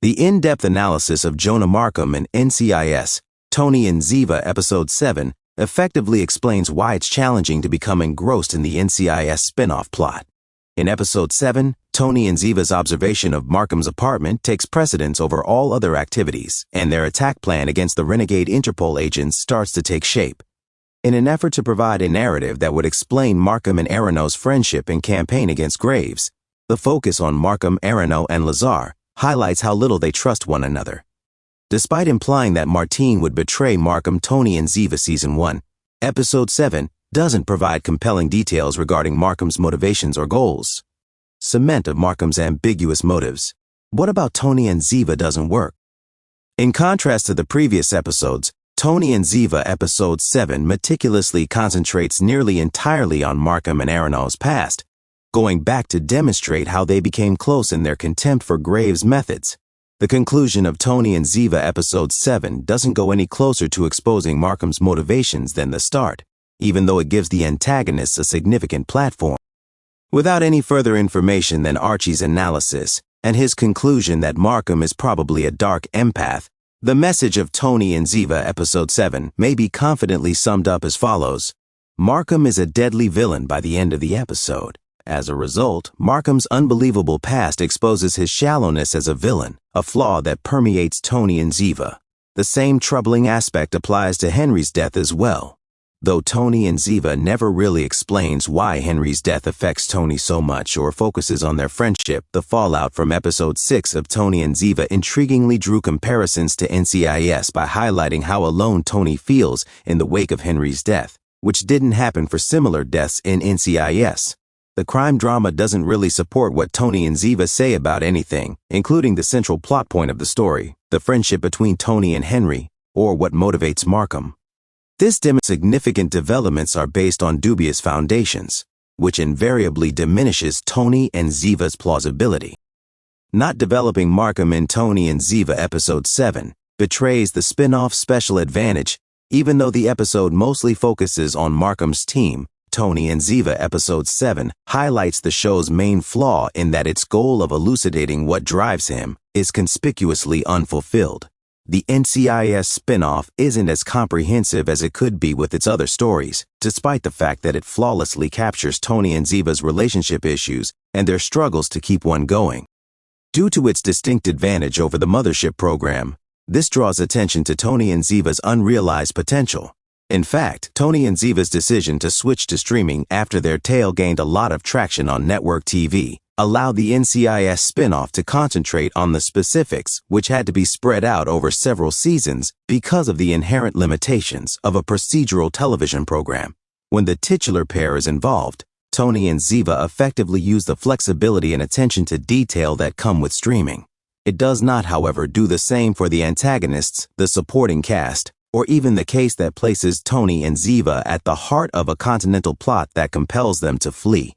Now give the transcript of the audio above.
The in-depth analysis of Jonah Markham in NCIS, Tony and Ziva Episode 7, effectively explains why it's challenging to become engrossed in the NCIS spin-off plot. In Episode 7, Tony and Ziva's observation of Markham's apartment takes precedence over all other activities, and their attack plan against the renegade Interpol agents starts to take shape. In an effort to provide a narrative that would explain Markham and Arano's friendship and campaign against Graves, the focus on Markham, Arano, and Lazar highlights how little they trust one another. Despite implying that Martine would betray Markham, Tony and Ziva Season 1, Episode 7 doesn't provide compelling details regarding Markham's motivations or goals. Cement of Markham's ambiguous motives. What about Tony and Ziva doesn't work? In contrast to the previous episodes, Tony and Ziva Episode 7 meticulously concentrates nearly entirely on Markham and Arano's past, going back to demonstrate how they became close in their contempt for Graves' methods. The conclusion of Tony and Ziva Episode 7 doesn't go any closer to exposing Markham's motivations than the start, even though it gives the antagonists a significant platform. Without any further information than Archie's analysis and his conclusion that Markham is probably a dark empath, the message of Tony and Ziva Episode 7 may be confidently summed up as follows. Markham is a deadly villain by the end of the episode. As a result, Markham's unbelievable past exposes his shallowness as a villain, a flaw that permeates Tony and Ziva. The same troubling aspect applies to Henry's death as well. Though Tony and Ziva never really explains why Henry's death affects Tony so much or focuses on their friendship, the fallout from Episode 6 of Tony and Ziva intriguingly drew comparisons to NCIS by highlighting how alone Tony feels in the wake of Henry's death, which didn't happen for similar deaths in NCIS. The crime drama doesn't really support what Tony and Ziva say about anything, including the central plot point of the story, the friendship between Tony and Henry, or what motivates Markham. This significant developments are based on dubious foundations, which invariably diminishes Tony and Ziva's plausibility. Not developing Markham in Tony and Ziva Episode 7 betrays the spin-off special advantage, even though the episode mostly focuses on Markham's team. Tony and Ziva Episode 7 highlights the show's main flaw in that its goal of elucidating what drives him is conspicuously unfulfilled. The NCIS spin-off isn't as comprehensive as it could be with its other stories, despite the fact that it flawlessly captures Tony and Ziva's relationship issues and their struggles to keep one going. Due to its distinct advantage over the Mothership program, this draws attention to Tony and Ziva's unrealized potential. In fact, Tony and Ziva's decision to switch to streaming after their tale gained a lot of traction on network TV allowed the NCIS spin-off to concentrate on the specifics, which had to be spread out over several seasons because of the inherent limitations of a procedural television program. When the titular pair is involved, Tony and Ziva effectively use the flexibility and attention to detail that come with streaming. It does not, however, do the same for the antagonists, the supporting cast, or even the case that places Tony and Ziva at the heart of a continental plot that compels them to flee.